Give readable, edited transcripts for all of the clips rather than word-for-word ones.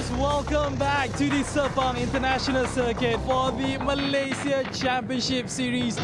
viewers, welcome back to the Sepang International Circuit for the Malaysia Championship Series.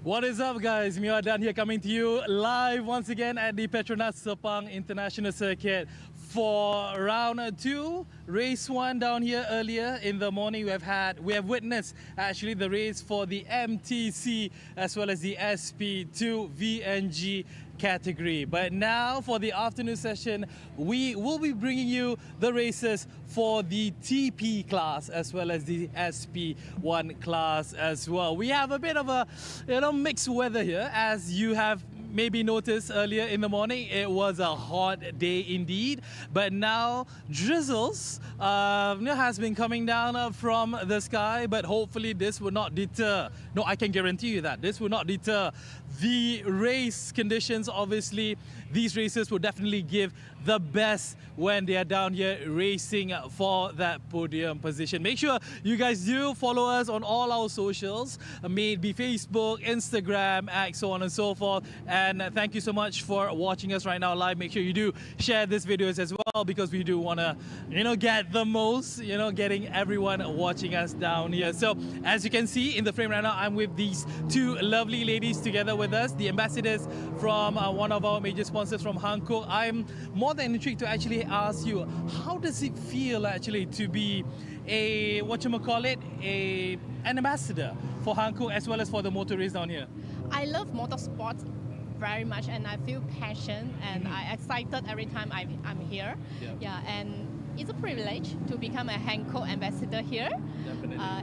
What is up, guys? Mio Dan here, coming to you live once again at the Petronas Sepang International Circuit for round 2, race 1 down here earlier in the morning. We have witnessed actually the race for the MTC as well as the SP2 VNG category. But now for the afternoon session, we will be bringing you the races for the TP class as well as the SP1 class as well. We have a bit of a mixed weather here, as you have maybe noticed earlier in the morning. It was a hot day indeed, but now drizzles has been coming down from the sky, but hopefully this will not deter. No, I can guarantee you that this will not deter the race conditions. Obviously, these races will definitely give the best when they are down here racing for that podium position. Make sure you guys do follow us on all our socials, may it be Facebook, Instagram, X, so on and so forth. And thank you so much for watching us right now live. Make sure you do share this videos as well, because we do want to, get the most, getting everyone watching us down here. So as you can see in the frame right now, I'm with these two lovely ladies together with us, the ambassadors from one of our major sponsors from Hankook. I'm more than intrigued to actually ask you, how does it feel actually to be an ambassador for Hankook as well as for the motor race down here? I love motorsports very much, and I feel passion, and I'm excited every time I'm here. Yeah, and it's a privilege to become a Hankook ambassador here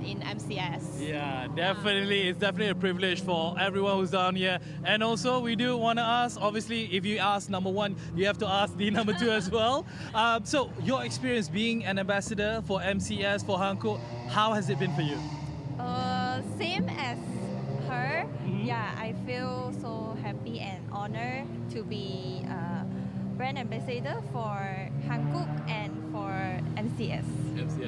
in MCS. Yeah, definitely. It's definitely a privilege for everyone who's down here. And also, we do want to ask, obviously, if you ask number 1, you have to ask the number 2 as well. So, your experience being an ambassador for MCS, for Hankook, how has it been for you? Same as her. Yeah, I feel so happy and honored to be brand ambassador for Hankook and for MCS.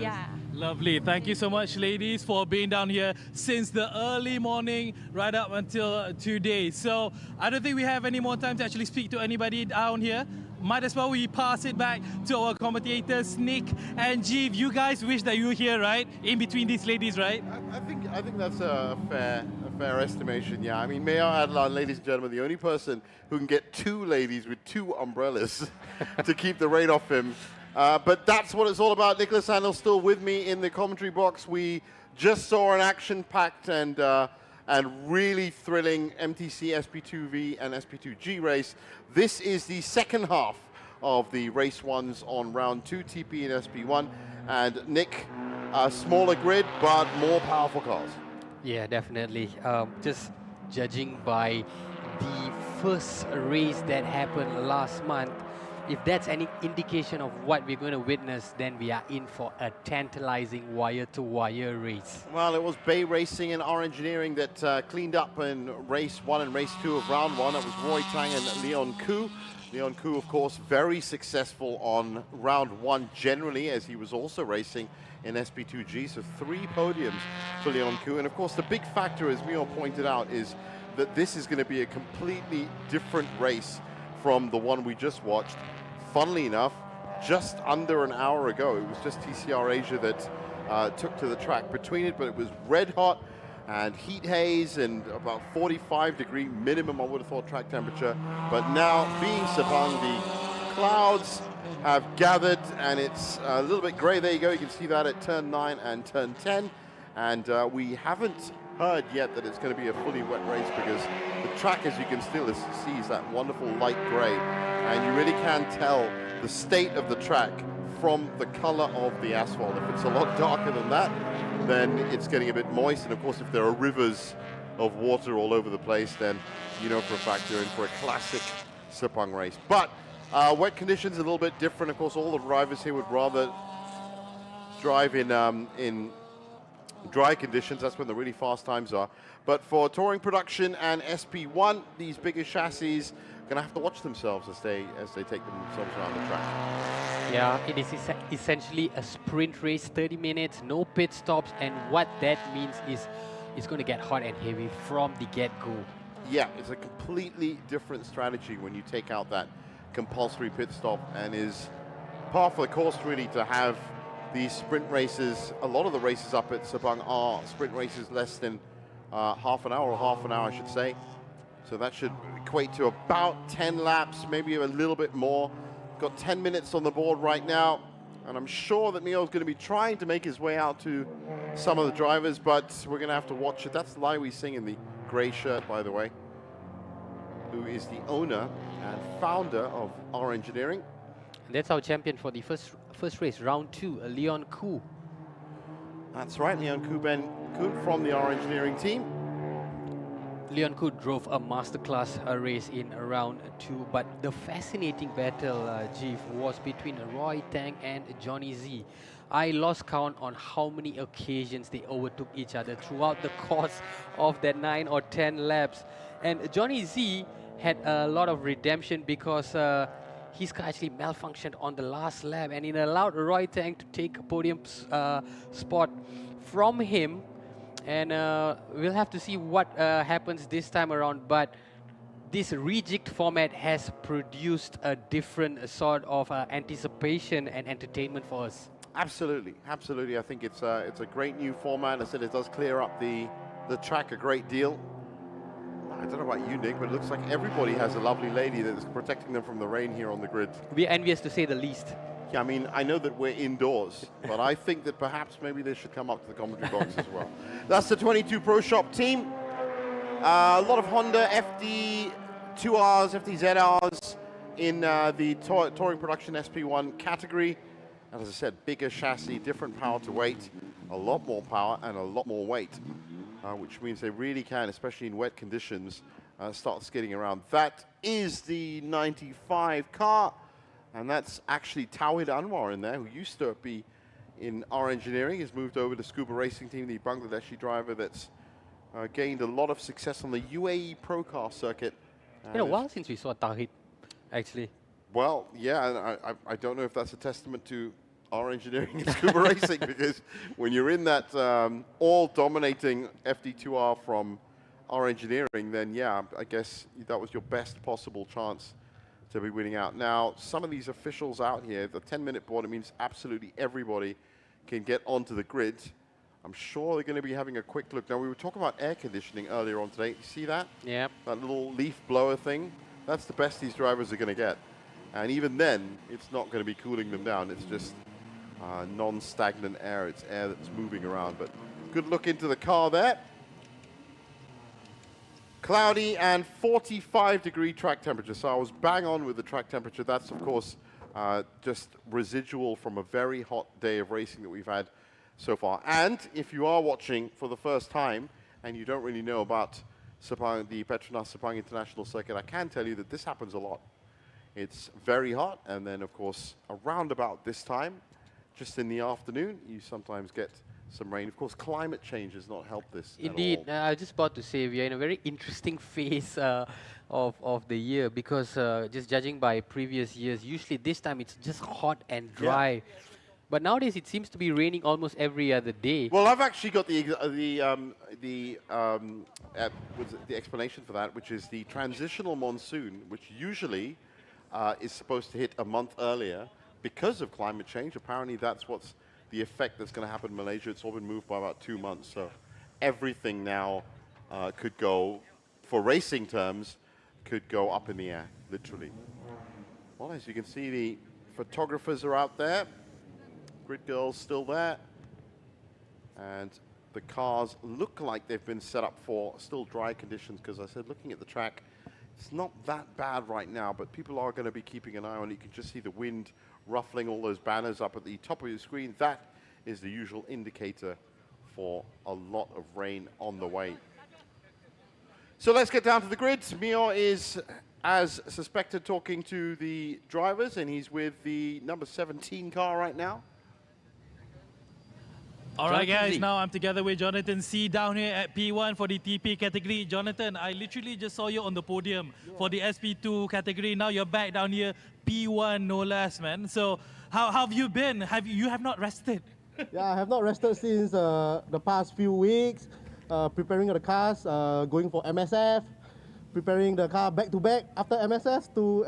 Yeah. Lovely. Thank you so much, ladies, for being down here since the early morning right up until today. So I don't think we have any more time to actually speak to anybody down here. Might as well we pass it back to our commentators, Nick and Jeev. You guys wish that you were here, right? In between these ladies, right? I think that's a fair estimation. Yeah, I mean, Mayor Adlan, ladies and gentlemen, the only person who can get 2 ladies with 2 umbrellas to keep the rain off him. But that's what it's all about. Nicholas Handel's still with me in the commentary box. We just saw an action-packed and really thrilling MTC SP2V and SP2G race. This is the second half of the race ones on round 2, TP and SP1. And Nick, a smaller grid, but more powerful cars. Yeah, definitely. Just judging by the first race that happened last month, if that's any indication of what we're going to witness, then we are in for a tantalizing wire-to-wire race. Well, it was Bay Racing and R Engineering that cleaned up in race 1 and race 2 of round 1. That was Roy Tang and Leon Koo. Leon Koo, of course, very successful on round 1 generally, as he was also racing in SP2G. So 3 podiums for Leon Koo. And of course, the big factor, as Mio pointed out, is that this is going to be a completely different race from the one we just watched. Funnily enough, just under an hour ago, it was just TCR Asia that took to the track between it, but it was red hot and heat haze and about 45-degree minimum, I would have thought, track temperature. But now, being Sepang, the clouds have gathered and it's a little bit gray. There you go, you can see that at turn 9 and turn 10. And we haven't heard yet that it's going to be a fully wet race, because the track, as you can still see, is that wonderful light gray, and you really can tell the state of the track from the color of the asphalt. If it's a lot darker than that, then it's getting a bit moist, and of course if there are rivers of water all over the place, then you know for a fact you're in for a classic Sepang race. But wet conditions a little bit different. Of course, all the drivers here would rather drive in dry conditions. That's when the really fast times are. But for touring production and SP1, these bigger chassis are going to have to watch themselves as they take themselves around the track. Yeah, it is essentially a sprint race, 30 minutes, no pit stops, and what that means is it's going to get hot and heavy from the get-go. Yeah, it's a completely different strategy when you take out that compulsory pit stop, and is par for the course really to have these sprint races. A lot of the races up at Sepang are sprint races less than half an hour I should say. So that should equate to about 10 laps, maybe a little bit more. Got 10 minutes on the board right now, and I'm sure that Mio's going to be trying to make his way out to some of the drivers, but we're going to have to watch it. That's Lai Wei Sing in the gray shirt, by the way, who is the owner and founder of R Engineering. And that's our champion for the first race, round 2, Leon Koo. That's right, Leon Koo, Ben Kuhn from the R Engineering team. Leon Koo drove a masterclass race in round 2, but the fascinating battle, Jeev, was between Roy Tang and Johnny Z. I lost count on how many occasions they overtook each other throughout the course of that 9 or 10 laps. And Johnny Z had a lot of redemption because his car actually malfunctioned on the last lap, and it allowed Roy Tang to take a podium spot from him. And we'll have to see what happens this time around, but this rejigged format has produced a different sort of anticipation and entertainment for us. Absolutely, absolutely. I think it's a great new format. I said it does clear up the track a great deal. I don't know about you, Nick, but it looks like everybody has a lovely lady that's protecting them from the rain here on the grid. We're envious, to say the least. Yeah, I mean, I know that we're indoors, but I think that perhaps maybe they should come up to the commentary box as well. That's the 22 Pro Shop team. A lot of Honda FD2Rs, FDZRs in the touring production SP1 category. And as I said, bigger chassis, different power to weight, a lot more power and a lot more weight, which means they really can, especially in wet conditions, start skidding around. That is the 95 car. And that's actually Tawhid Anwar in there, who used to be in R Engineering. He's moved over to Scuba Racing Team, the Bangladeshi driver that's gained a lot of success on the UAE Pro Car circuit. It's been a while since we saw Tawhid, actually. Well, yeah, and I don't know if that's a testament to R Engineering and Scuba Racing, because when you're in that all-dominating FD2R from R Engineering, then yeah, I guess that was your best possible chance to be winning out. Now, some of these officials out here, the 10-minute board, it means absolutely everybody can get onto the grid. I'm sure they're going to be having a quick look. Now, we were talking about air conditioning earlier on today. You see that? Yeah. That little leaf blower thing? That's the best these drivers are going to get. And even then, it's not going to be cooling them down. It's just non-stagnant air. It's air that's moving around. But good look into the car there. Cloudy and 45-degree track temperature. So I was bang on with the track temperature. That's, of course, just residual from a very hot day of racing that we've had so far. And if you are watching for the first time and you don't really know about Sepang, the Petronas Sepang International Circuit, I can tell you that this happens a lot. It's very hot, and then, of course, around about this time, just in the afternoon, you sometimes get some rain. Of course, climate change has not helped this Indeed. at all. I was just about to say we are in a very interesting phase of the year, because just judging by previous years, usually this time it's just hot and dry. Yeah. But nowadays it seems to be raining almost every other day. Well, I've actually got the explanation for that, which is the transitional monsoon, which usually is supposed to hit a month earlier because of climate change. Apparently that's what's the effect that's going to happen in Malaysia. It's all been moved by about 2 months. So everything now could go, for racing terms, could go up in the air, literally. Well, as you can see, the photographers are out there. Grid girls still there. And The cars look like they've been set up for still dry conditions, because I said looking at the track, it's not that bad right now, but people are going to be keeping an eye on it. You can just see the wind ruffling all those banners up at the top of your screen. That is the usual indicator for a lot of rain on the way. So let's get down to the grid. Mio is, as suspected, talking to the drivers, and he's with the number 17 car right now. All right, Jonathan guys, Z. now I'm together with Jonathan C down here at P1 for the TP category. Jonathan, I literally just saw you on the podium for the SP2 category. Now you're back down here, P1 no less, man. So how have you been? You have not rested? Yeah, I have not rested since the past few weeks, preparing the cars, going for MSF, preparing the car back-to-back after MSF to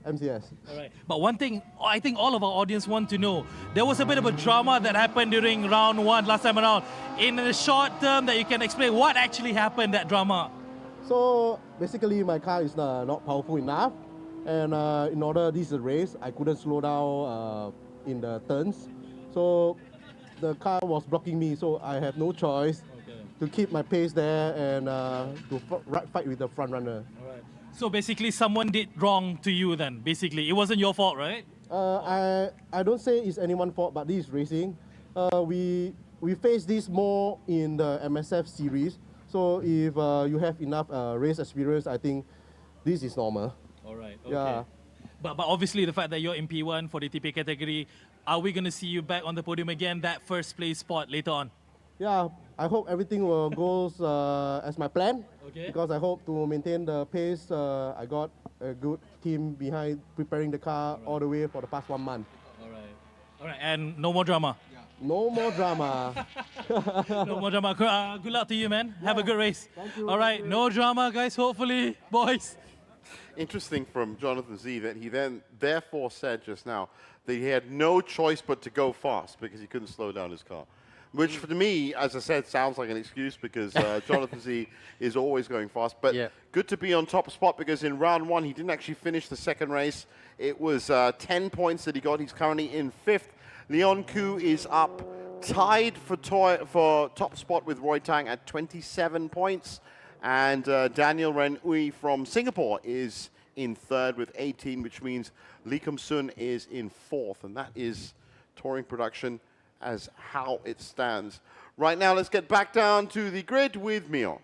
MCS. All right. But one thing I think all of our audience want to know, there was a bit of a drama that happened during round one last time around. In the short term that you can explain what actually happened, that drama. So basically my car is not powerful enough, and in order this is a race, I couldn't slow down in the turns. So the car was blocking me, so I have no choice to keep my pace there and to fight with the front runner. All right. So basically someone did wrong to you then, basically. It wasn't your fault, right? I don't say it's anyone's fault, but this is racing. We face this more in the MSF series. So if you have enough race experience, I think this is normal. All right. Okay. Yeah. But obviously the fact that you're in P1 for the TP category, are we going to see you back on the podium again, that first place spot later on? Yeah, I hope everything will goes as my plan. Okay. Because I hope to maintain the pace. I got a good team behind preparing the car all the way for the past 1 month. All right. All right, and no more drama. No more drama. No more drama. Good luck to you, man. Have a good race. Thank you. All right, no drama, guys, hopefully, boys. Interesting from Jonathan Z that he then therefore said just now that he had no choice but to go fast because he couldn't slow down his car. Which for me, as I said, sounds like an excuse because Jonathan Z is always going fast. But good to be on top spot because in round one, he didn't actually finish the second race. It was 10 points that he got. He's currently in 5th. Leon Koo is up, tied for top spot with Roy Tang at 27 points. And Daniel Ren Ui from Singapore is in 3rd with 18, which means Lee Kum Sun is in 4th. And that is touring production as how it stands. Right now, let's get back down to the grid with Mio.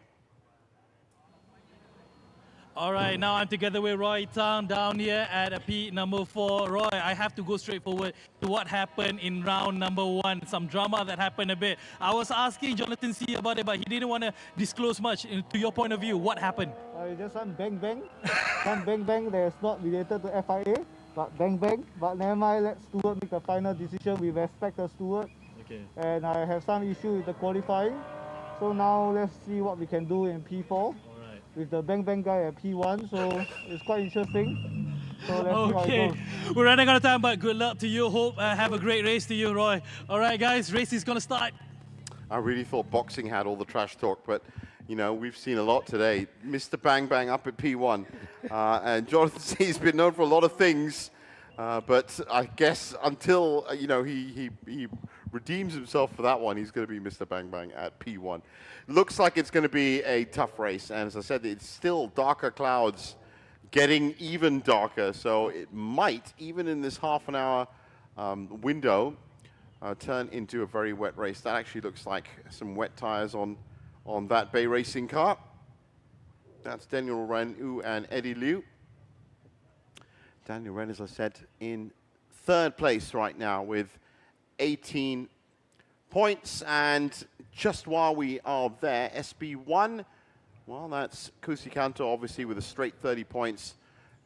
All right, now I'm together with Roy Tang down here at P number 4. Roy, I have to go straight forward to what happened in round number 1. Some drama that happened a bit. I was asking Jonathan C about it, but he didn't want to disclose much. To your point of view, what happened? Just one bang bang. One bang bang that is not related to FIA. But bang bang, but never mind, let Stewart make the final decision. We respect the Stewart. Okay. And I have some issue with the qualifying. So now let's see what we can do in P4 with the bang bang guy at P1. So it's quite interesting. So let's see how it goes. We're running out of time, but good luck to you. Hope have a great race to you, Roy. All right, guys, race is going to start. I really thought boxing had all the trash talk, but you know, we've seen a lot today. Mr. Bang Bang up at P1. And Jonathan C has been known for a lot of things, but I guess until, you know, he redeems himself for that one, he's going to be Mr. Bang Bang at P1. Looks like it's going to be a tough race. And as I said, it's still darker clouds getting even darker. So it might, even in this half an hour window, turn into a very wet race. That actually looks like some wet tires on that Bay Racing car. That's Daniel Ren Yu and Eddie Liu. Daniel Ren, as I said, in 3rd place right now with 18 points. And just while we are there, SP1, well, that's Kusi Kanto, obviously, with a straight 30 points.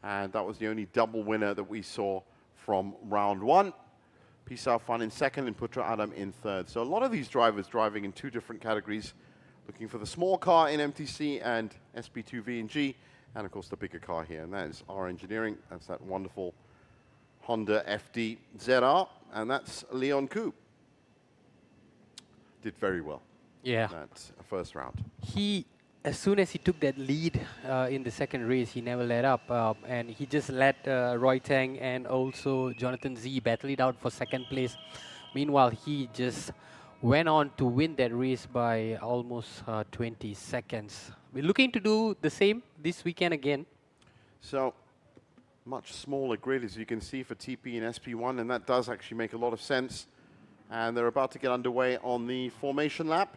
And that was the only double winner that we saw from round 1. Pisau Fan in 2nd and Putra Adam in 3rd. So a lot of these drivers driving in 2 different categories, looking for the small car in MTC and SP2 V&G, and of course the bigger car here, and that is R Engineering. That's that wonderful Honda FD ZR, and that's Leon Koo. Did very well. Yeah. That first round. He, as soon as he took that lead in the second race, he never let up, and he just let Roy Tang and also Jonathan Z battle it out for 2nd place. Meanwhile, he just went on to win that race by almost 20 seconds. We're looking to do the same this weekend again. So, much smaller grid, as you can see, for TP and SP1, and that does actually make a lot of sense. And they're about to get underway on the formation lap.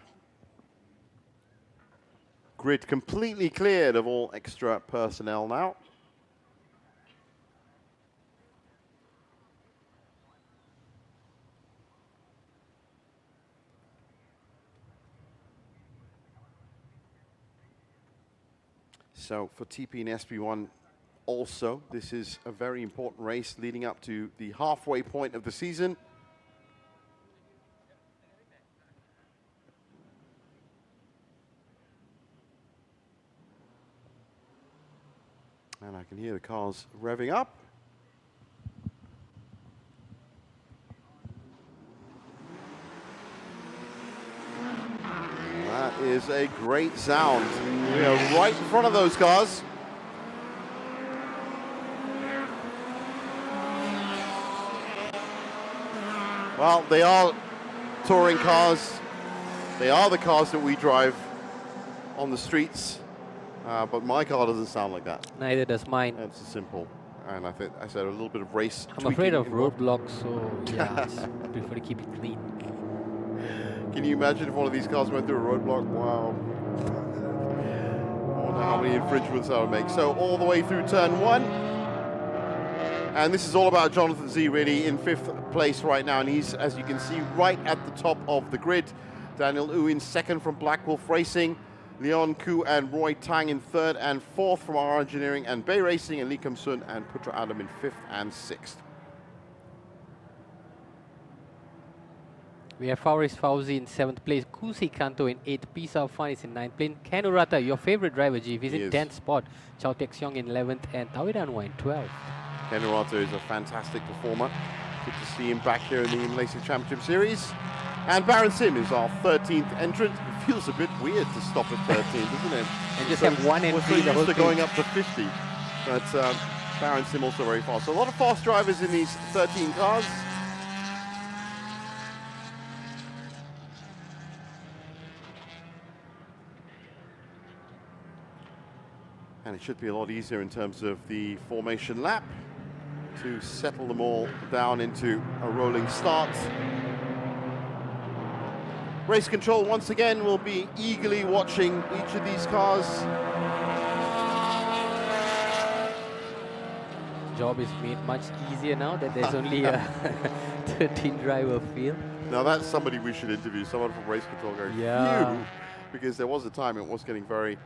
Grid completely cleared of all extra personnel now. So for TP and SP1 also, this is a very important race leading up to the halfway point of the season. And I can hear the cars revving up. That is a great sound. We are right in front of those cars. Well, they are touring cars. They are the cars that we drive on the streets. But my car doesn't sound like that. Neither does mine. It's simple. And I think I said a little bit of race. I'm afraid of roadblocks, so yeah, I prefer to keep it clean. Can you imagine if one of these cars went through a roadblock? Wow. I wonder how many infringements that would make. So all the way through turn one. And this is all about Jonathan Z really in 5th place right now. And he's, as you can see, right at the top of the grid. Daniel Wu in 2nd from Black Wolf Racing. Leon Koo and Roy Tang in 3rd and 4th from R Engineering and Bay Racing. And Lee Kum Sun and Putra Adam in 5th and 6th. We have Faris Fauzi in 7th place, Kusi Kanto in 8th, Pisa Fan is in 9th place, Ken Urata, your favorite driver, Jeev, is in 10th spot, Chow Tek Siong in 11th, and Tawidan Anwar in 12th. Ken Urata is a fantastic performer. Good to see him back here in the Malaysia Championship Series. And Baron Sim is our 13th entrant. It feels a bit weird to stop at 13, doesn't it? And just have one entry. We're so used to going up to 50. But Baron Sim also very fast. So a lot of fast drivers in these 13 cars. And it should be a lot easier in terms of the formation lap to settle them all down into a rolling start. Race control once again will be eagerly watching each of these cars. Job is made much easier now that there's only a 13 driver field. Now that's somebody we should interview, someone from race control going, phew, because there was a time it was getting very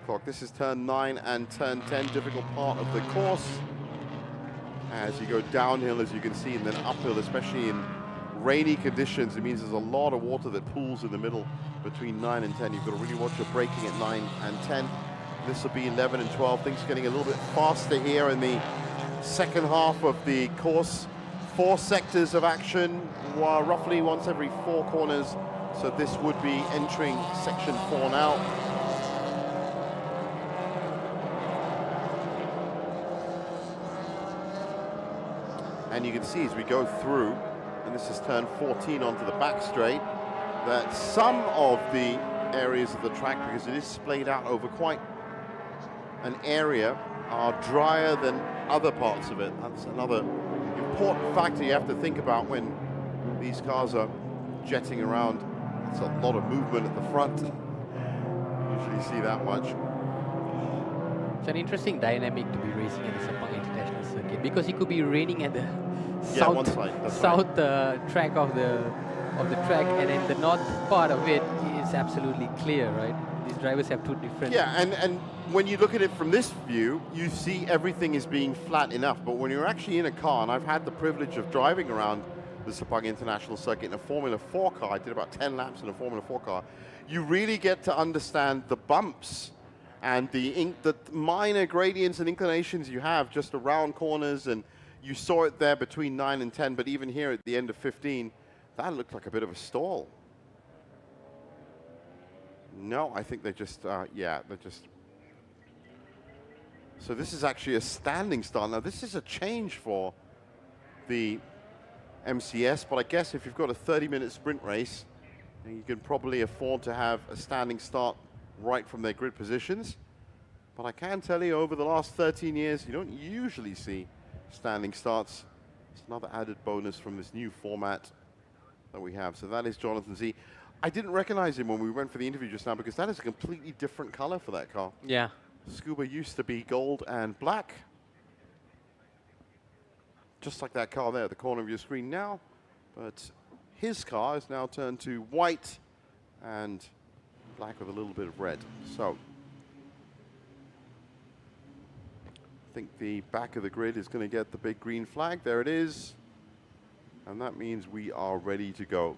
clocked. This is turn 9 and turn 10, difficult part of the course. As you go downhill, as you can see, and then uphill, especially in rainy conditions, it means there's a lot of water that pools in the middle between 9 and 10. You've got to really watch your braking at 9 and 10. This will be 11 and 12. Things getting a little bit faster here in the second half of the course. 4 sectors of action, roughly once every 4 corners. So this would be entering section 4 now. And you can see as we go through, and this is turn 14 onto the back straight, that some of the areas of the track, because it is splayed out over quite an area, are drier than other parts of it. That's another important factor you have to think about when these cars are jetting around. It's a lot of movement at the front. Usually see that much. It's an interesting dynamic to be racing at the Sepang International Circuit because it could be raining at the south track of the track, and then the north part of it is absolutely clear, right? These drivers have 2 different. Yeah, and when you look at it from this view, you see everything is being flat enough. But when you're actually in a car, and I've had the privilege of driving around the Sepang International Circuit in a Formula 4 car, I did about 10 laps in a Formula 4 car, you really get to understand the bumps and the minor gradients and inclinations you have just around corners, and you saw it there between 9 and 10, but even here at the end of 15, that looked like a bit of a stall. No, I think they just, yeah, they're just. So this is actually a standing start. Now this is a change for the MCS, but I guess if you've got a 30-minute sprint race And you can probably afford to have a standing start right from their grid positions. But I can tell you, over the last 13 years, you don't usually see standing starts. It's another added bonus from this new format that we have. So that is Jonathan Z. I didn't recognize him when we went for the interview just now because that is a completely different color for that car. Yeah. Scuba used to be gold and black. Just like that car there at the corner of your screen now. But his car is now turned to white and black with a little bit of red. So I think the back of the grid is going to get the big green flag. There it is. And that means we are ready to go.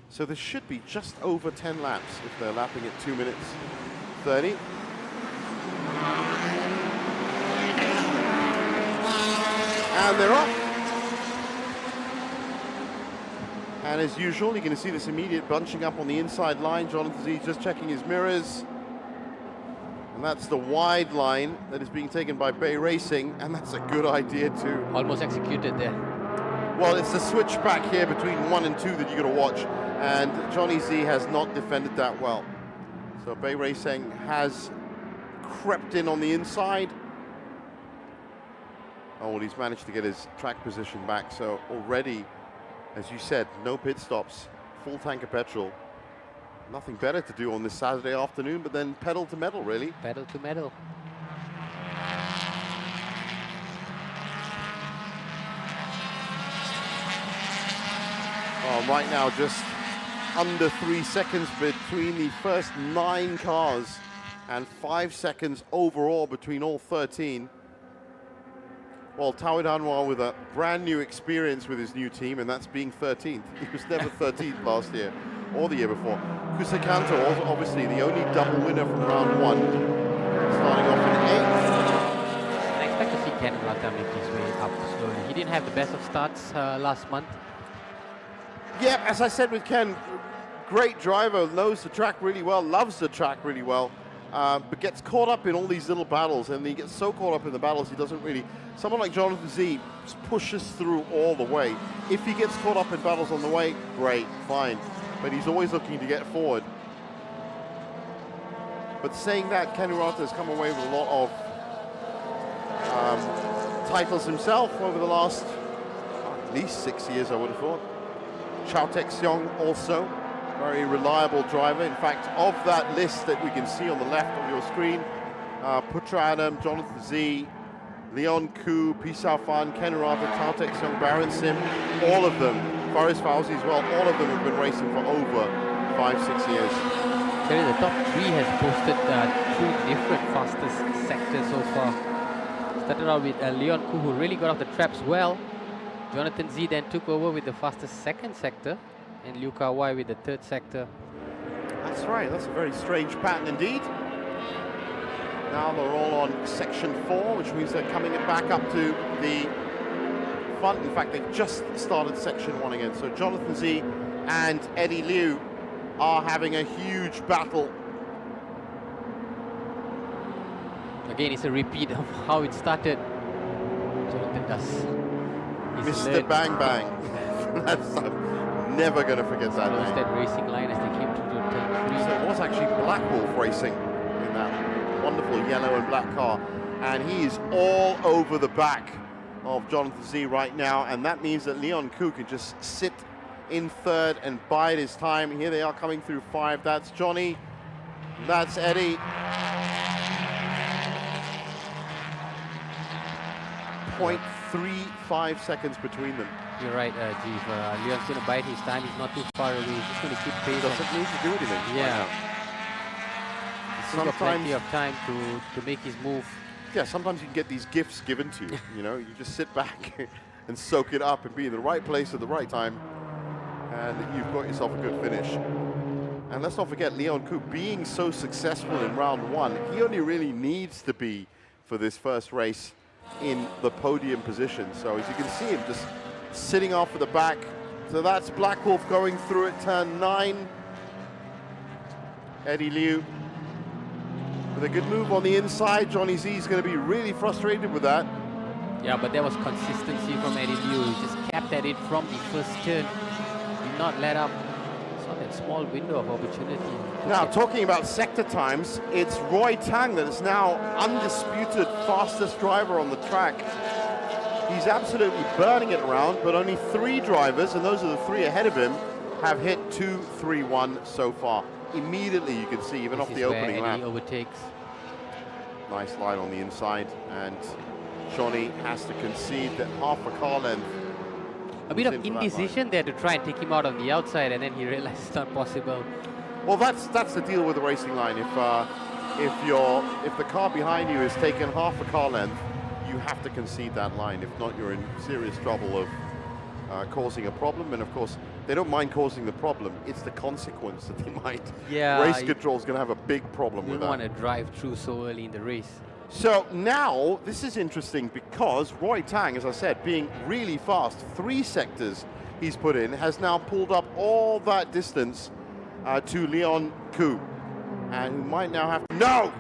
So this should be just over 10 laps if they're lapping at 2 minutes 30. And they're off. And as usual, you're going to see this immediate bunching up on the inside line. Jonathan Z just checking his mirrors. And that's the wide line that is being taken by Bay Racing, and that's a good idea too. Almost executed there. Well, it's the switch back here between 1 and 2 that you're going to watch, and Johnny Z has not defended that well. So Bay Racing has crept in on the inside. Oh, well, he's managed to get his track position back, so already, as you said, no pit stops, full tank of petrol. Nothing better to do on this Saturday afternoon, but then pedal to metal, really. Pedal to metal. Oh, right now, just under 3 seconds between the first 9 cars and 5 seconds overall between all 13. Well, Tawid Anwar with a brand new experience with his new team, and that's being 13th. He was never 13th last year or the year before. Kusakanto, also obviously the only double winner from round 1, starting off in 8th. I expect to see Ken Rata make his way up slowly. He didn't have the best of starts last month. Yeah, as I said with Ken, great driver, knows the track really well, loves the track really well, but gets caught up in all these little battles, and he gets so caught up in the battles he doesn't really... Someone like Jonathan Z pushes through all the way. If he gets caught up in battles on the way, great, fine, but he's always looking to get forward. But saying that, Ken Urata has come away with a lot of titles himself over the last at least 6 years, I would have thought. Chao Tek Seong also, very reliable driver. In fact, of that list that we can see on the left of your screen, Putra Adam, Jonathan Z, Leon Koo, Pisao Fan, Ken Urata, Chao Tek Seong, Baron Sim, all of them, Faris Fauzi as well, all of them have been racing for over 5-6 years. Terry, the top 3 has posted 2 different fastest sectors so far. Started out with Leon Koo, who really got off the traps well. Jonathan Z then took over with the fastest second sector, and Liu Kawai with the third sector. That's right, that's a very strange pattern indeed. Now they're all on section 4, which means they're coming back up to the front. In fact, they've just started section 1 again. So Jonathan Z and Eddie Liu are having a huge battle. Again, it's a repeat of how it started. Jonathan does. Mr. Bang Bang. That's, I'm never going to forget that name. That racing line as they came through to turn 3. So it was actually Black Wolf racing in that wonderful yellow and black car. And he is all over the back of Jonathan Z right now. And that means that Leon Koo can just sit in third and bide his time. Here they are coming through 5. That's Johnny. That's Eddie. 0.35 seconds between them. You're right, Jeev. Leon's going to bide his time. He's not too far away. He's just going to keep pace. Doesn't need to do anything. Yeah. Sometimes got plenty of time to make his move. Yeah, sometimes you can get these gifts given to you. You know, you just sit back and soak it up and be in the right place at the right time, and you've got yourself a good finish. And let's not forget, Leon Koo being so successful in round 1, he only really needs to be for this first race in the podium position. So as you can see him just sitting off at the back. So that's Black Wolf going through at turn 9. Eddie Liu with a good move on the inside. Johnny Z is going to be really frustrated with that. Yeah, but there was consistency from Eddie Liu. He just kept at it from the first turn. Did not let up. Saw that small window of opportunity. Now, talking about sector times, it's Roy Tang that is now undisputed fastest driver on the track. He's absolutely burning it around, but only 3 drivers, and those are the 3 ahead of him, have hit 2-3-1 so far. Immediately, you can see, even This off is the where opening lap. Eddie overtakes. Nice line on the inside, and Shawnee has to concede that half a car length. A bit of in for that line. indecision there to try and take him out on the outside, and then he realized it's not possible. Well, that's the deal with the racing line. If the car behind you is taken half a car length, you have to concede that line. If not, you're in serious trouble of causing a problem. And of course, they don't mind causing the problem. It's the consequence that they might. Yeah, Race control is going to have a big problem You with don't want that. to drive through so early in the race. So now, this is interesting because Roy Tang, as I said, being really fast, 3 sectors he's put in, has now pulled up all that distance to Leon Koo. And who might now have to... No!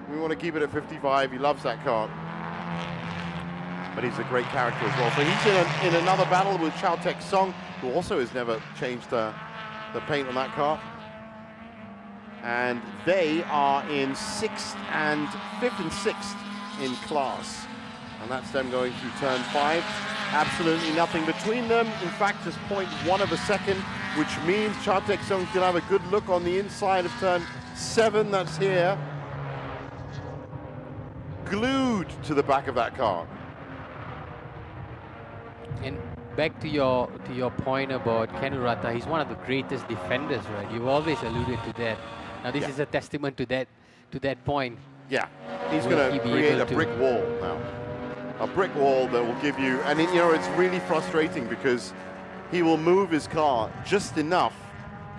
We want to keep it at 55. He loves that car. But he's a great character as well. So he's in another battle with Chao Tek Song, who also has never changed the paint on that car. And they are in 5th and 6th in class. And that's them going through turn 5. Absolutely nothing between them. In fact, just 0.1 of a second, which means Chao Tek Song's going to have a good look on the inside of turn 7. That's here. Glued to the back of that car. And back to your point about Kanurata, he's one of the greatest defenders, right? You've always alluded to that. Now this is a testament to that point. Yeah, he's Will going he to be create able a to- brick wall now. A brick wall that will give you, and you know, it's really frustrating because he will move his car just enough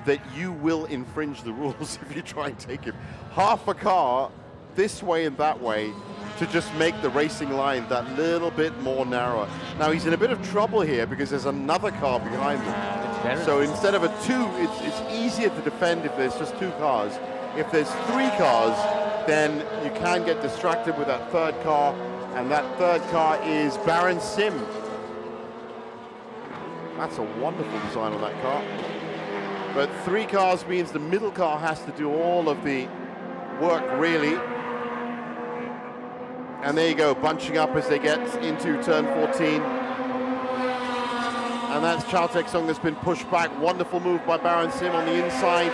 that you will infringe the rules if you try and take him. Half a car this way and that way to just make the racing line that little bit more narrow. Now he's in a bit of trouble here because there's another car behind him. So instead of a 2, it's easier to defend if there's just 2 cars. If there's 3 cars, then you can get distracted with that 3rd car, and that 3rd car is Baron Sim. That's a wonderful design on that car. But 3 cars means the middle car has to do all of the work, really. And there you go, bunching up as they get into turn 14. And that's Chao Tek Song that's been pushed back. Wonderful move by Baron Sim on the inside.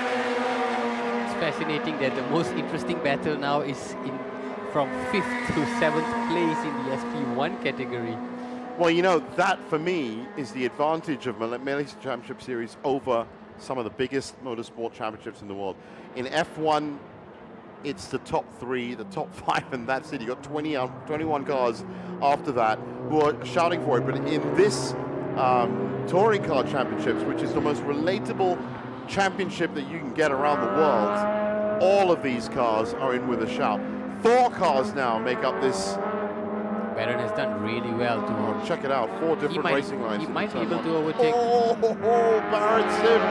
It's fascinating that the most interesting battle now is from 5th to 7th place in the SP1 category. Well, you know, that for me is the advantage of Malaysia Championship Series over some of the biggest motorsport championships in the world. In F1, it's the top 3, the top 5, and that's it. You got 21 cars after that who are shouting for it. But in this touring car championships, which is the most relatable championship that you can get around the world, all of these cars are in with a shout. 4 cars now make up this. Baron has done really well to. Oh, check it out, 4 different racing lines. He might be in able turn to one. overtake. Baron Sim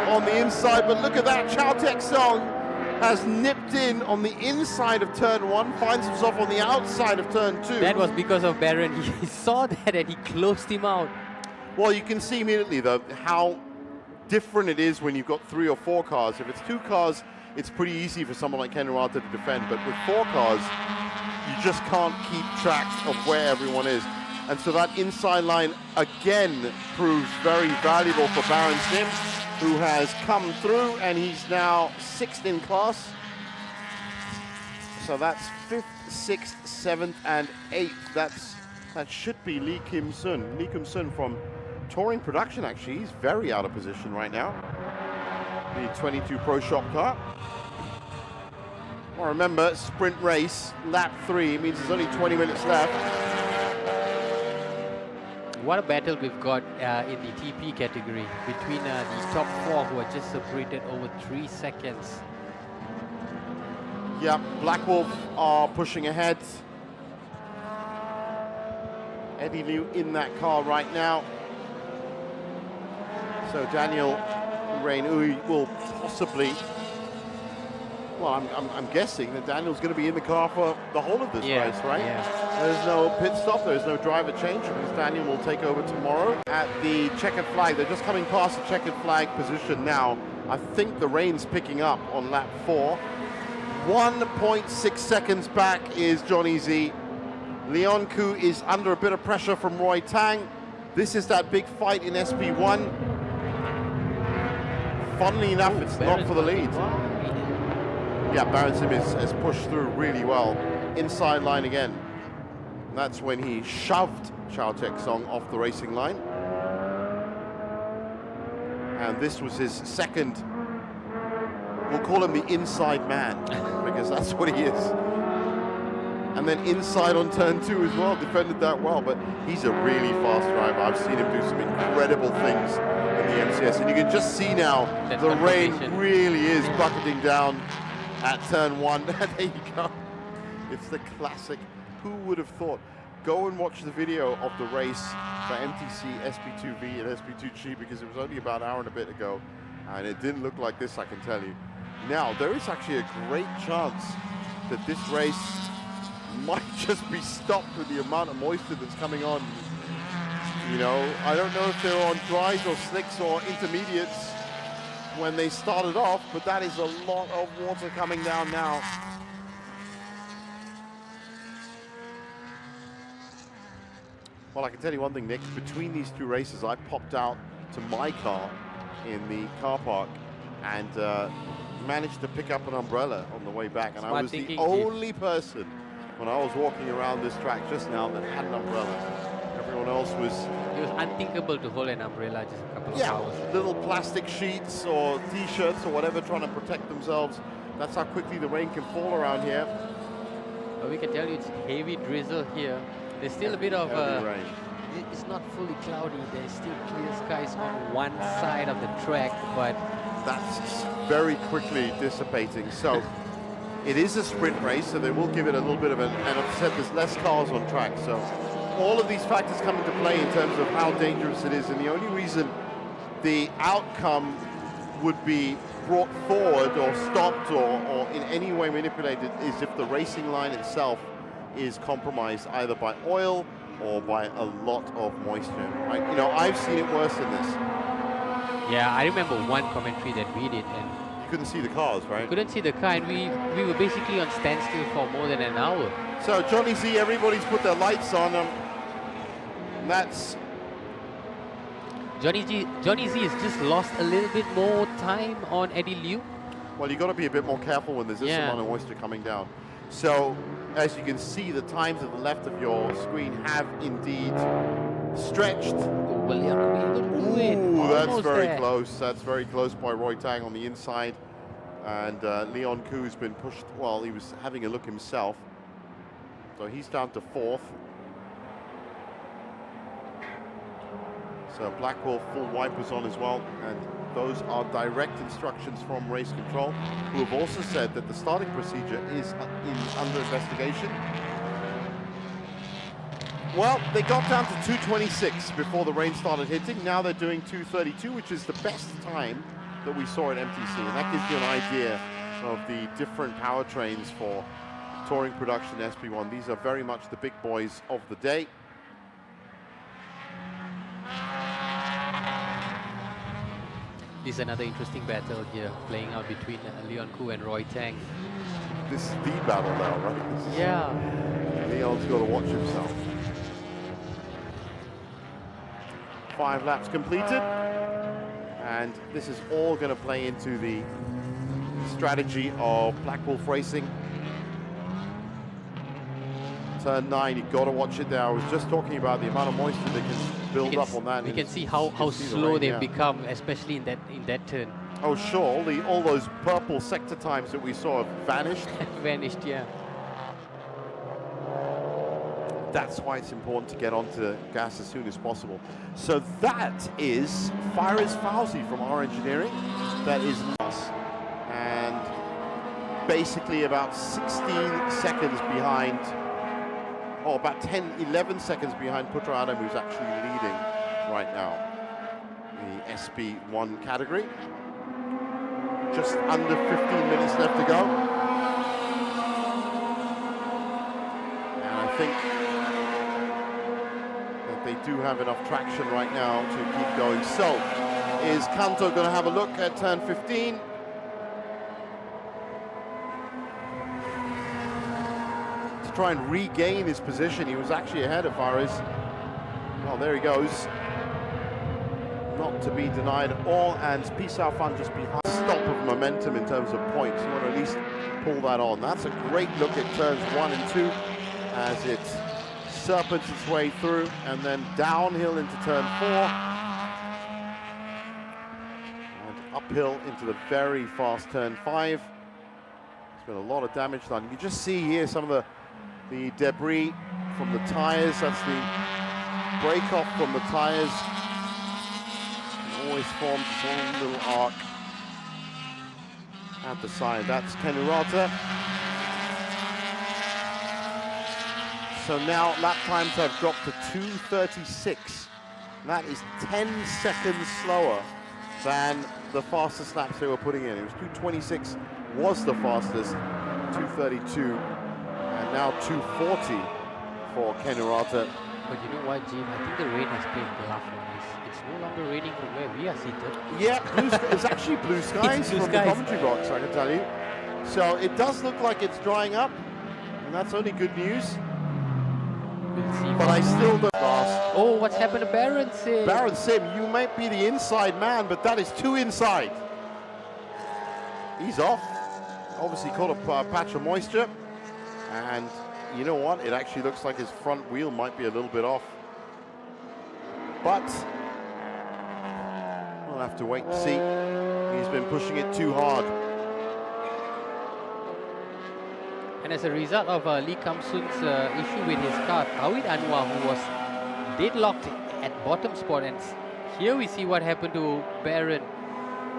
on the inside, but look at that. Chao Tek Song has nipped in on the inside of turn 1, finds himself on the outside of turn 2. That was because of Baron. He saw that and he closed him out. Well, you can see immediately, though, how different it is when you've got 3 or 4 cars. If it's 2 cars, it's pretty easy for someone like Ken Urata to defend, but with 4 cars, you just can't keep track of where everyone is. And so that inside line, again, proves very valuable for Baron Sim, who has come through, and he's now 6th in class. So that's 5th, 6th, 7th, and 8th. That should be Lee Kim Sun. Lee Kim Sun from Touring Production, actually. He's very out of position right now. The 22 Pro Shop car. Well, remember, sprint race, lap 3, means there's only 20 minutes left. What a battle we've got in the TP category between the top 4 who are just separated over 3 seconds. Yeah, Black Wolf are pushing ahead. Eddie Liu in that car right now. So Daniel Rain will possibly, well, I'm guessing that Daniel's going to be in the car for the whole of this race, right? Yeah. There's no pit stop, there's no driver change because Daniel will take over tomorrow at the checkered flag. They're just coming past the checkered flag position now. I think the rain's picking up on lap 4. 1.6 seconds back is Johnny Z. Leon Koo is under a bit of pressure from Roy Tang. This is that big fight in SP1. Funnily enough, it's not for the lead. Yeah, Baron Sim has pushed through really well. Inside line again. And that's when he shoved Chao Tek Song off the racing line. And this was his second, we'll call him the inside man, because that's what he is. And then inside on turn 2 as well, defended that well, but he's a really fast driver. I've seen him do some incredible things in the MCS, and you can just see now the rain really is bucketing down at turn 1. There you go. It's the classic. Who would have thought? Go and watch the video of the race for MTC SP2V and SP2G, because it was only about an hour and a bit ago, and it didn't look like this, I can tell you. Now, there is actually a great chance that this race might just be stopped with the amount of moisture that's coming on. You know, I don't know if they're on dries or slicks or intermediates when they started off, but that is a lot of water coming down now. Well, I can tell you one thing, Nick. Between these two races, I popped out to my car in the car park and managed to pick up an umbrella on the way back. And I was the only person when I was walking around this track just now that had an umbrella. Everyone else was... It was unthinkable to hold an umbrella just a couple of hours. Little plastic sheets or T-shirts or whatever trying to protect themselves. That's how quickly the rain can fall around here. But we can tell you it's heavy drizzle here. There's still a bit of rain. It's not fully cloudy. There's still clear skies on one side of the track, but that's very quickly dissipating. So it is a sprint race, so they will give it a little bit of an, and I've said there's less cars on track, so all of these factors come into play in terms of how dangerous it is, and the only reason the outcome would be brought forward or stopped or in any way manipulated is if the racing line itself is compromised either by oil or by a lot of moisture, right? You know, I've seen it worse than this. Yeah, I remember one commentary that we did, and you couldn't see the cars, right? We couldn't see the car, and we were basically on standstill for more than an hour. So Johnny Z, everybody's put their lights on them. That's Johnny Z has just lost a little bit more time on Eddie Liu. Well, you got to be a bit more careful when there's this amount of moisture coming down. So, as you can see, the times at the left of your screen have indeed stretched. Ooh, that's very close. That's very close by Roy Tang on the inside. And Leon Koo's been pushed. Well, he was having a look himself. So he's down to 4th. So Blackwell full wipers on as well, and those are direct instructions from race control, who have also said that the starting procedure is under investigation. Well, they got down to 2:26 before the rain started hitting. Now they're doing 2:32, which is the best time that we saw at MTC, and that gives you an idea of the different powertrains for touring production SP1. These are very much the big boys of the day. This is another interesting battle here playing out between Leon Koo and Roy Tang. This is the battle now, right? Yeah. Leon's got to watch himself. 5 laps completed. And this is all going to play into the strategy of Black Wolf Racing. Turn 9, you've got to watch it there. I was just talking about the amount of moisture that can build up on that. You can see how slow they've become, especially in that turn. Oh sure, all those purple sector times that we saw have vanished. Vanished, yeah. That's why it's important to get onto gas as soon as possible. So that is Faris Fauzi from our engineering. That is us. And basically about 16 seconds behind, or about 10, 11 seconds behind Putra Adam, who's actually leading right now the SP1 category. Just under 15 minutes left to go. And I think do have enough traction right now to keep going. So, is Kanto going to have a look at turn 15? To try and regain his position. He was actually ahead of Faris. Well, there he goes. Not to be denied at all, and Pisao Fan just behind. Stop of momentum in terms of points. You want to at least pull that on. That's a great look at turns 1 and 2 as it serpents its way through, and then downhill into turn 4 and uphill into the very fast turn 5. There's been a lot of damage done. You just see here some of the debris from the tires. That's the break off from the tires. It always forms its own little arc at the side. That's Kenurata. So now lap times have dropped to 2:36. That is 10 seconds slower than the fastest laps they were putting in. It was 2:26 was the fastest, 2:32, and now 2:40 for Kenurata. But you know what, Jim? I think the rain has played bluff on this. It's no longer raining from where we are seated. Yeah, it's actually blue skies blue from skies. the commentary box, I can tell you. So it does look like it's drying up, and that's only good news. We'll see. But I still don't last. Oh, what's happened to Baron Sim? Baron Sim, you might be the inside man, but that is too inside. He's off. Obviously caught a patch of moisture. And you know what? It actually looks like his front wheel might be a little bit off. But we'll have to wait and see. He's been pushing it too hard. And as a result of Lee Kam-soon's issue with his car, Tawid Anwar, who was deadlocked at bottom spot, and here we see what happened to Baron.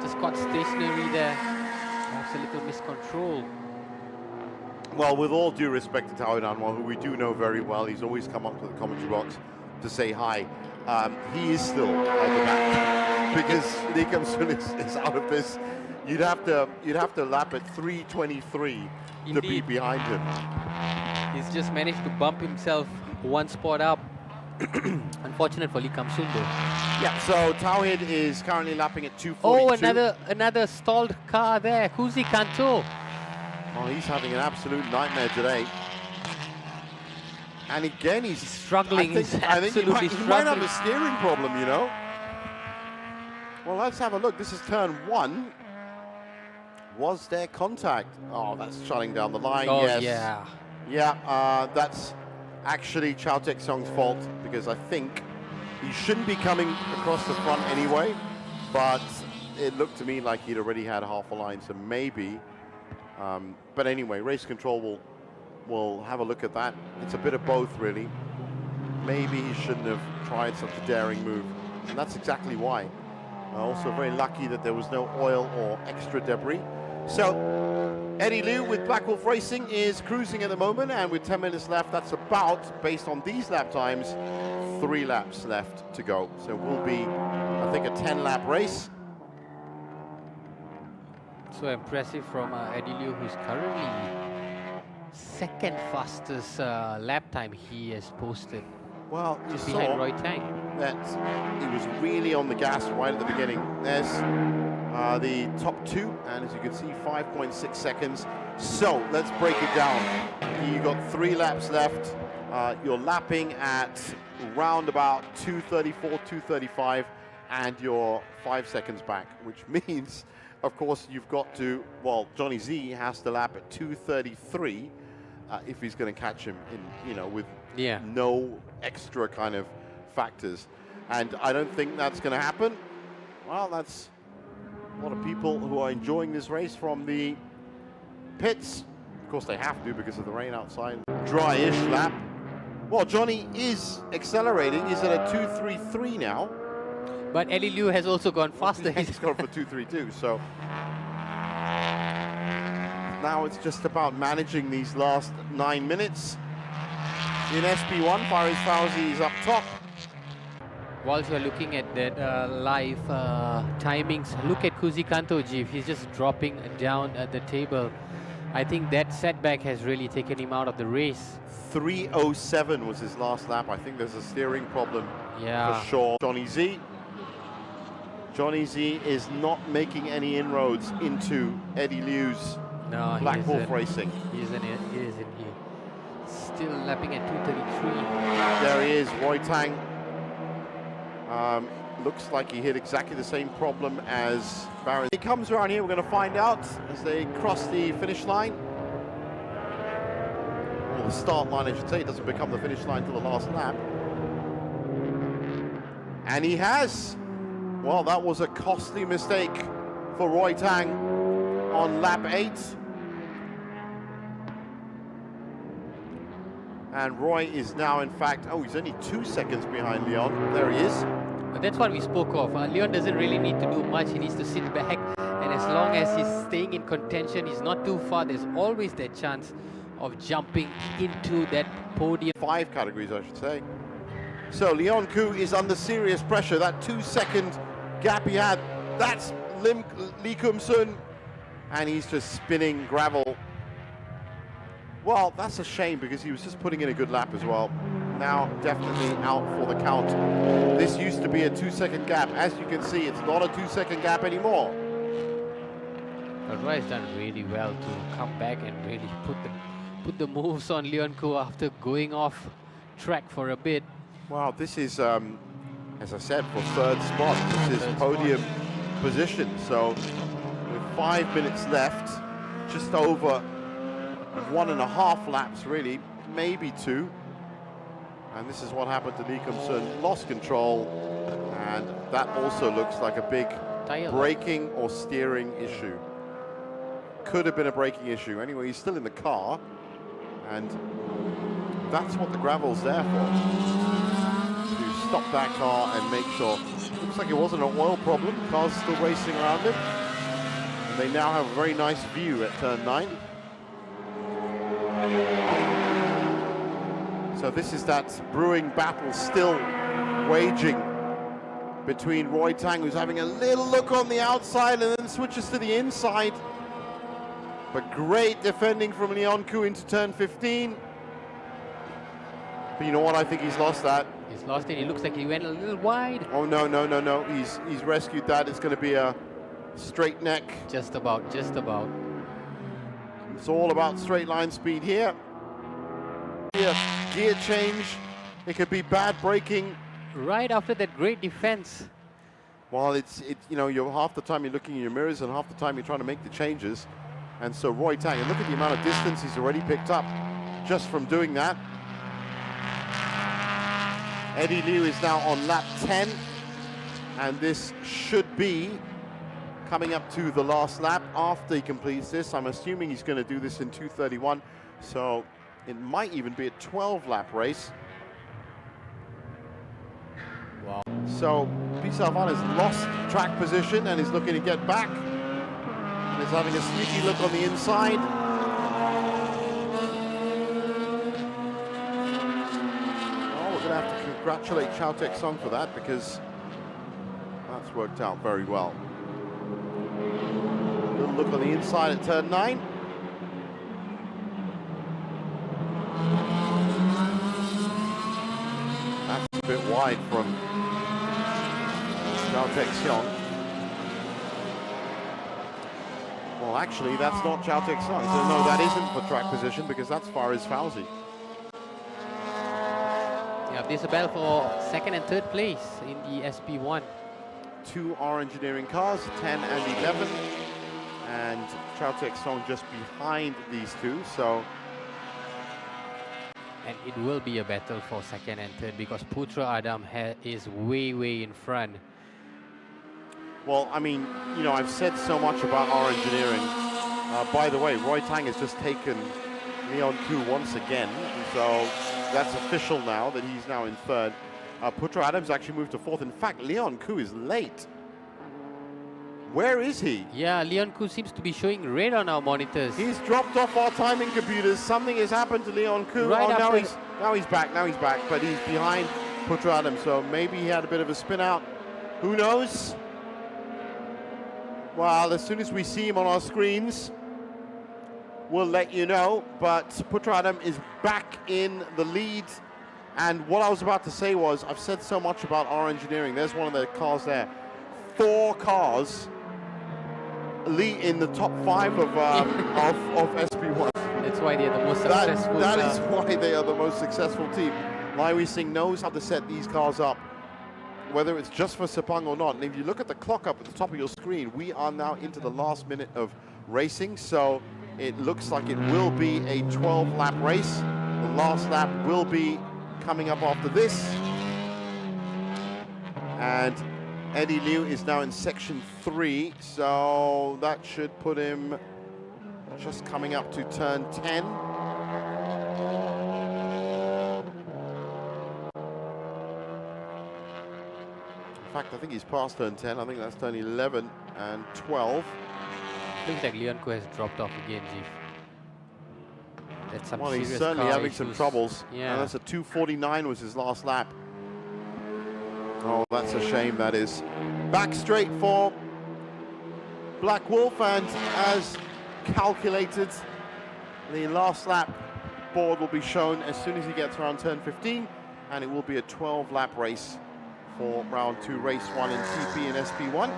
Just got stationary there. Perhaps a little miscontrol. Well, with all due respect to Tawid Anwar, who we do know very well, he's always come up to the commentary box to say hi. He is still at the back because Lee Kam-soon is out of this. You'd have to lap at 3:23 to be Indeed. behind him. He's just managed to bump himself one spot up. Unfortunate for Lee Kam-soon though. Yeah, so Tawhid is currently lapping at 2:42. Oh, another stalled car there. Kuzi Kanto. Oh, he's having an absolute nightmare today. And again, he's struggling. I think he might have a steering problem, you know. Well, let's have a look. This is turn 1. Was there contact? Oh, that's shutting down the line. Oh, yes. yeah. Yeah, that's actually Chao Tek-song's fault because I think he shouldn't be coming across the front anyway, but it looked to me like he'd already had half a line, so maybe. But anyway, race control will have a look at that. It's a bit of both, really. Maybe he shouldn't have tried such a daring move, and that's exactly why. Also very lucky that there was no oil or extra debris. So Eddie Liu with Black Wolf Racing is cruising at the moment, and with 10 minutes left, that's about, based on these lap times, 3 laps left to go. So it will be, I think, a 10-lap race. So impressive from Eddie Liu, who's currently second fastest lap time he has posted. Well, you just saw behind Roy Tang. that he was really on the gas right at the beginning. There's the top 2, and as you can see, 5.6 seconds. So let's break it down. You got 3 laps left. You're lapping at round about 2:34, 2:35, and you're 5 seconds back, which means, of course, you've got to, well, Johnny Z has to lap at 2:33 if he's going to catch him in, you know, with no extra kind of factors. And I don't think that's going to happen. Well, that's a lot of people who are enjoying this race from the pits. Of course, they have to because of the rain outside. Dry-ish lap. Well, Johnny is accelerating. He's at a 2:33 now. But Eddie Liu has also gone faster. He's gone for 2:32, so now it's just about managing these last 9 minutes. In SP1, Faris Fauzi is up top. Whilst you're looking at that live timings, look at Kuzi Kanto, Jeev. He's just dropping down at the table. I think that setback has really taken him out of the race. 3:07 was his last lap. I think there's a steering problem Yeah. for sure. Johnny Z. Johnny Z is not making any inroads into Eddie Liu's No, Black he Wolf isn't. Racing. He isn't. He isn't. Still lapping at 233. There he is, Roy Tang. Looks like he hit exactly the same problem as Barron. He comes around here, we're going to find out as they cross the finish line. Or the start line, I should say. It doesn't become the finish line until the last lap. And he has. Well, that was a costly mistake for Roy Tang on lap 8. And Roy is now, in fact, oh, he's only 2 seconds behind Leon. There he is. But that's what we spoke of. Leon doesn't really need to do much. He needs to sit back. And as long as he's staying in contention, he's not too far, there's always that chance of jumping into that podium. 5 categories, I should say. So Leon Koo is under serious pressure. That 2-second gap he had, that's Lee Kum Sun. And he's just spinning gravel. Well, that's a shame because he was just putting in a good lap as well. Now definitely out for the count. This used to be a 2-second gap. As you can see, it's not a 2-second gap anymore. But Roy has done really well to come back and really put the moves on Leon Koo after going off track for a bit. Wow, this is, as I said, for 3rd spot. This is podium position. So with 5 minutes left, just over 1.5 laps really, maybe 2. And this is what happened to Lee Kum Sun. Lost control, and that also looks like a big braking or steering issue. Could have been a braking issue. Anyway, he's still in the car, and that's what the gravel's there for. To stop that car and make sure. Looks like it wasn't an oil problem. Car's still racing around him. And they now have a very nice view at turn 9. So this is that brewing battle still waging between Roy Tang, who's having a little look on the outside and then switches to the inside. But great defending from Leon Koo into turn 15. But you know what? I think he's lost that. He's lost it. It looks like he went a little wide. Oh, no, no, no, no. He's rescued that. It's going to be a straight neck. Just about, just about. It's all about straight line speed here. Gear change. It could be bad braking. Right after that great defense. Well, it's you know, you're half the time you're looking in your mirrors and half the time you're trying to make the changes. And so Roy Tang, and look at the amount of distance he's already picked up just from doing that. Eddie Liu is now on lap 10, and this should be coming up to the last lap after he completes this. I'm assuming he's going to do this in 2:31, so it might even be a 12-lap race. Wow. So Pisavan has lost track position and is looking to get back. And is having a sneaky look on the inside. Oh, we're going to have to congratulate Chow Tek Song for that, because that's worked out very well. Little look on the inside at turn 9. That's a bit wide from Chow Tek Song. Well, actually, that's not Chow Tek Song. So no, that isn't for track position, because that's Faris Fauzi. Yeah, there's a battle for 2nd and 3rd place in the SP1. 2 R Engineering cars, 10 and 11. And Chow Tek Song just behind these two, so. And it will be a battle for 2nd and 3rd because Putra Adam is way in front. Well, I mean, you know, I've said so much about our engineering. By the way, Roy Tang has just taken Leon Koo once again, so that's official now that he's now in 3rd. Putra Adams actually moved to 4th. In fact, Leon Koo is late. Where is he? Yeah, Leon Koo seems to be showing red on our monitors. He's dropped off our timing computers. Something has happened to Leon Koo. Right now he's back, but he's behind Putra Adams, so maybe he had a bit of a spin out. Who knows? Well, as soon as we see him on our screens, we'll let you know. But Putra Adam is back in the lead And what I was about to say was, I've said so much about our engineering. There's one of the cars there. 4 cars in the top 5 of SP1. That's why they're the most successful. That is why they are the most successful team. Lai Wei Sing knows how to set these cars up, whether it's just for Sepang or not. And if you look at the clock up at the top of your screen, we are now into the last minute of racing. So it looks like it will be a 12-lap race. The last lap will be coming up after this. And Eddie Liu is now in section 3, so that should put him just coming up to turn 10. In fact, I think he's past turn 10. I think that's turn 11 and 12. Looks like Leon Ko has dropped off again, Jeff. That's some Well, he's serious certainly car having some issues. troubles. Yeah. And that's a 2:49 was his last lap. Oh, that's a shame, that is. Back straight for Black Wolf, and as calculated, the last lap board will be shown as soon as he gets around turn 15, and it will be a 12-lap race for round 2, race 1 in TP and SP1.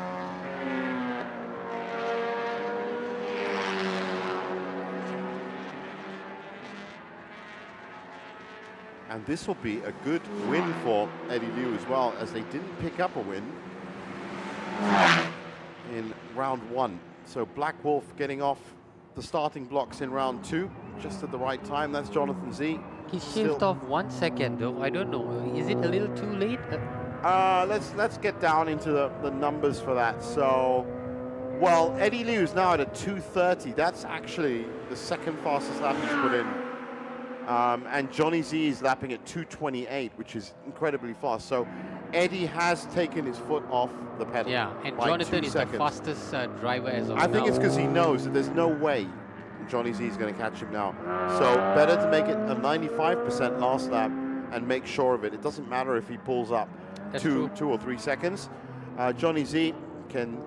And this will be a good win for Eddie Liu as well, as they didn't pick up a win in round 1. So Black Wolf getting off the starting blocks in round 2, just at the right time. That's Jonathan Z. He shaved off 1 second though. I don't know. Is it a little too late? Let's get down into the numbers for that. So, well, Eddie Liu is now at a 2:30. That's actually the second fastest lap he's put in. And Johnny Z is lapping at 2:28, which is incredibly fast. So Eddie has taken his foot off the pedal. Yeah, and by Jonathan 2 is seconds. the fastest driver as of now. I think it's because he knows that there's no way Johnny Z is going to catch him now. So better to make it a 95% last lap and make sure of it. It doesn't matter if he pulls up That's 2 true. or 3 seconds. Johnny Z can,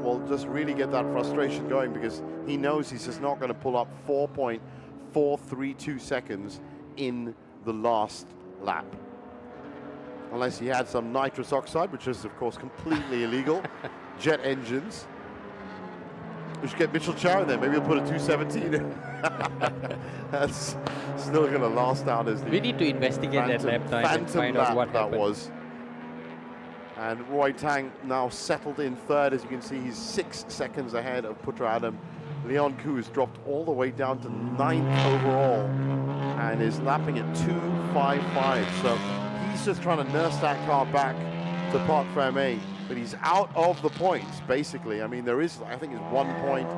will just really get that frustration going, because he knows he's just not going to pull up 4.432 seconds in the last lap. Unless he had some nitrous oxide, which is, of course, completely illegal. Jet engines. We should get Mitchell Chow in there. Maybe he'll put a 217. That's still going to last out as the We need to investigate that lap time and find out what that happened. was. And Roy Tang now settled in 3rd. As you can see, he's 6 seconds ahead of Putra Adam. Leon Koo has dropped all the way down to 9th overall and is lapping at 2:55. So he's just trying to nurse that car back to Park Ferme, but he's out of the points, basically. I mean, there is, I think it's 1 point,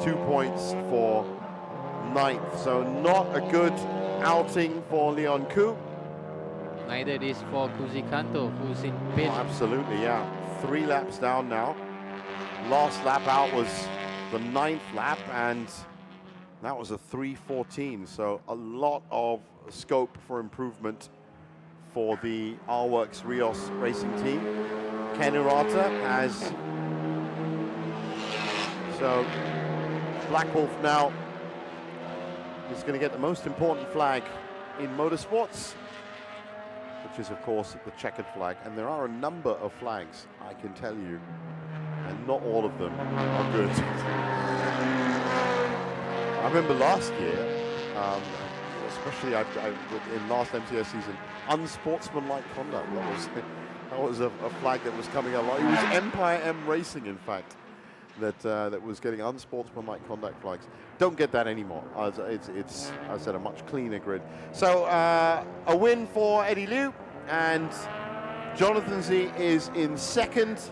2 points for 9th. So not a good outing for Leon Koo. Neither it is for Kuzi Kanto, who's in pit. Oh, absolutely, yeah. 3 laps down now. Last lap out was the 9th lap, and that was a 3:14. So a lot of scope for improvement for the R-Works Rios racing team. Ken Urata has... So Black Wolf now is going to get the most important flag in motorsports, which is, of course, the checkered flag. And there are a number of flags, I can tell you, and not all of them are good. I remember last year, especially in last MTS season, unsportsmanlike conduct. That was a flag that was coming up. It was Empire M Racing, in fact, that was getting unsportsmanlike conduct flags. Don't get that anymore. It's as I said, a much cleaner grid. So a win for Eddie Liu, and Jonathan Z is in 2nd.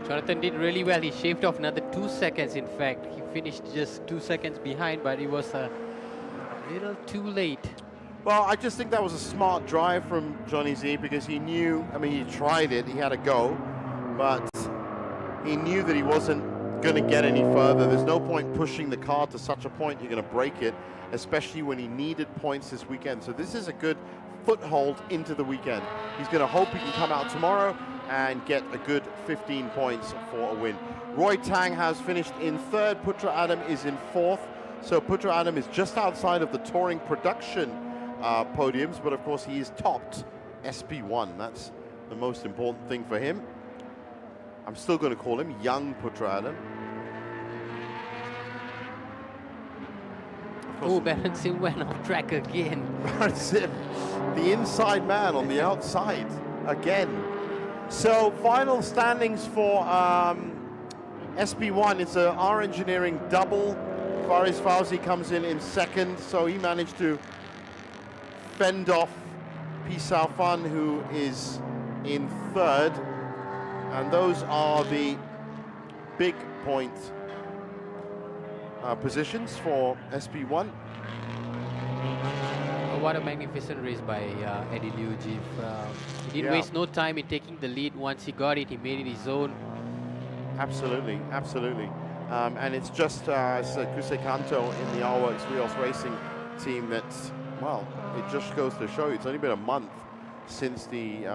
Jonathan did really well. He shaved off another 2 seconds, in fact. He finished just 2 seconds behind, but it was a little too late. Well, I just think that was a smart drive from Johnny Z, because he knew, I mean, he tried it, he had a go, but he knew that he wasn't going to get any further. There's no point pushing the car to such a point you're going to break it, especially when he needed points this weekend. So this is a good foothold into the weekend. He's going to hope he can come out tomorrow and get a good 15 points for a win. Roy Tang has finished in 3rd. Putra Adam is in 4th. So Putra Adam is just outside of the touring production podiums, but of course he is topped SP1. That's the most important thing for him. I'm still going to call him young Putra Adam. Oh, Baron Sim went off track again. Baron Sim, the inside man on the outside again. So final standings for SP1. It's a R Engineering double. Faris Fauzi comes in second, so he managed to fend off Pi Sao Fan, who is in third. And those are the big point positions for SP1. What a magnificent race by Eddie Liu, Jeef. He didn't waste no time in taking the lead. Once he got it, he made it his own. Absolutely, absolutely. And it's just Kusei Kanto in the R-Works Rios Racing team that, well, it just goes to show you, it's only been a month since the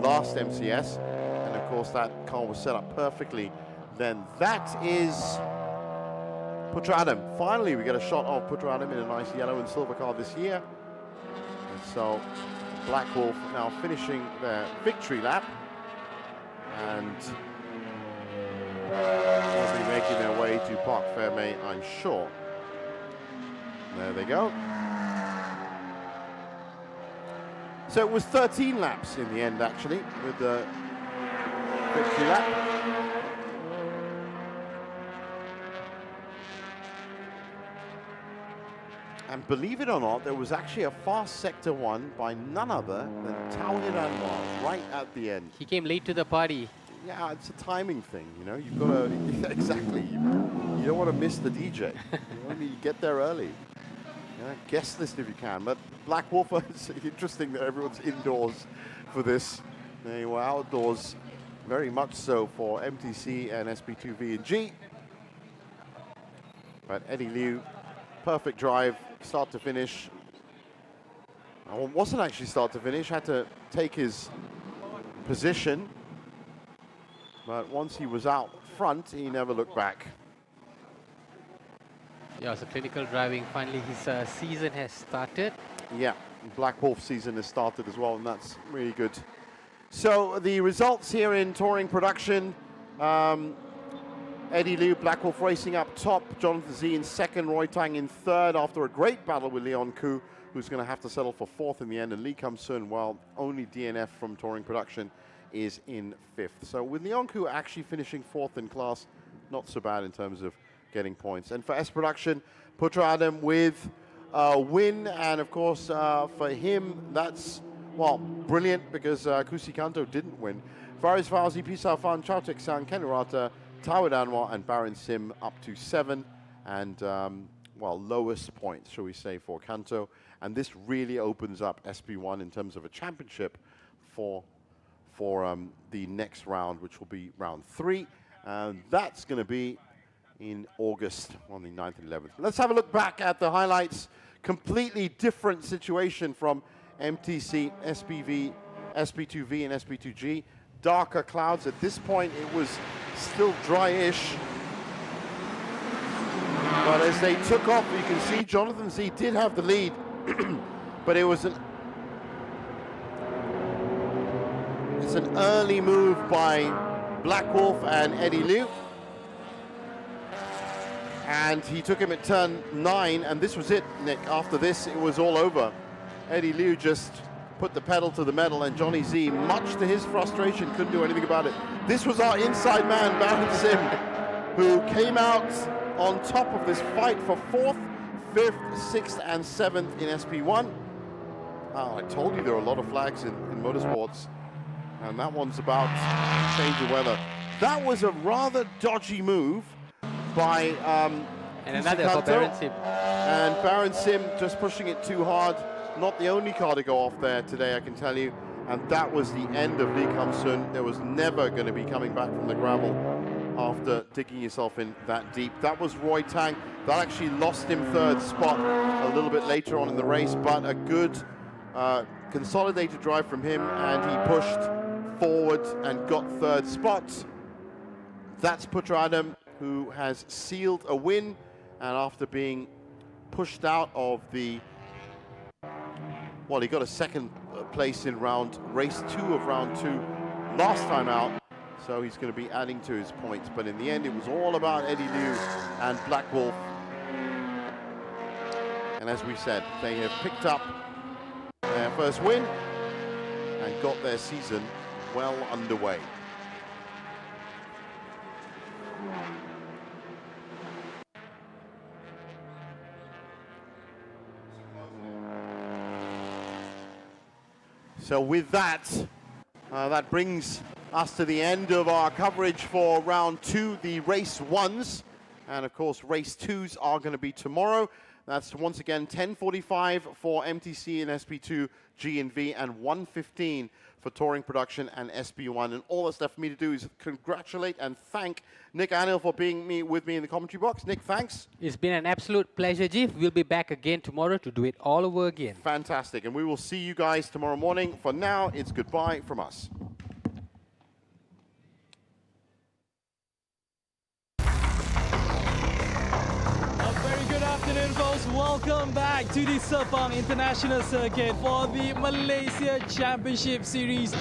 last MCS. And of course, that car was set up perfectly then. That is Putra Adam. Finally, we get a shot of Putra Adam in a nice yellow and silver car this year. And so Black Wolf now finishing their victory lap. And they'll be making their way to Park Fairmay, I'm sure. There they go. So it was 13 laps in the end, actually, with the victory lap. And believe it or not, there was actually a fast sector one by none other than Tawhid Anwar right at the end. He came late to the party. Yeah, it's a timing thing, you know. You've got to exactly. You don't want to miss the DJ. You get there early. Yeah, guest list if you can. But Black Wolf, it's interesting that everyone's indoors for this. They were outdoors very much so for MTC and SP2V and G. But Eddie Liu, perfect drive, start to finish. Well, wasn't actually start to finish, had to take his position. But once he was out front, he never looked back. Yeah, so clinical driving. Finally, his season has started. Yeah, Black Wolf season has started as well, and that's really good. So the results here in touring production. Eddie Liu, Black Wolf Racing up top. Jonathan Z in second. Roy Tang in third after a great battle with Leon Koo, who's going to have to settle for fourth in the end. And Lee Kum-sun, while only DNF from touring production, is in fifth. So with Leon Koo actually finishing fourth in class, not so bad in terms of getting points. And for S Production, Putra Adam with a win. And of course, for him, that's, well, brilliant because Kusei Kanto didn't win. Faris Fauzi, Pi Sao Fan, Chao Tek San, Ken Urata, Tawhid Anwar, and Baron Sim up to 7. And, well, lowest points, shall we say, for Kanto. And this really opens up SP1 in terms of a championship for the next round, which will be round 3. And that's going to be in August on the 9th and 11th. Let's have a look back at the highlights. Completely different situation from MTC, SPV, SP2V, and SP2G. Darker clouds. At this point, it was still dryish. But as they took off, you can see Jonathan Z did have the lead. But it was it's an early move by Black Wolf and Eddie Liu. And he took him at turn 9, and this was it, Nick. After this, it was all over. Eddie Liu just put the pedal to the metal, and Johnny Z, much to his frustration, couldn't do anything about it. This was our inside man, Baron Sim, who came out on top of this fight for 4th, 5th, 6th, and 7th in SP1. Oh, I told you there are a lot of flags in motorsports, and that one's about change of weather. That was a rather dodgy move by and another for Baron Sim. And Baron Sim just pushing it too hard. Not the only car to go off there today, I can tell you. And that was the end of Lee Kum-sun. There was never going to be coming back from the gravel after digging yourself in that deep. That was Roy Tang. That actually lost him 3rd spot a little bit later on in the race, but a good consolidated drive from him, and he pushed forward and got 3rd spot. That's Putra Adam, who has sealed a win, and after being pushed out of the well, he got a second place in race 2 of round 2 last time out. So he's going to be adding to his points. But in the end, it was all about Eddie Liu and Black Wolf. And as we said, they have picked up their first win and got their season well underway. So with that, that brings us to the end of our coverage for round 2, the race 1s. And of course, race 2s are going to be tomorrow. That's once again 10:45 for MTC and SP2 G&V and 1:15 for Touring Production and SP1. And all that's left for me to do is congratulate and thank Nick Anil for being with me in the commentary box. Nick, thanks. It's been an absolute pleasure, Jeff. We'll be back again tomorrow to do it all over again. Fantastic. And we will see you guys tomorrow morning. For now, it's goodbye from us. Good afternoon, folks. Welcome back to the Sepang International Circuit for the Malaysia Championship Series.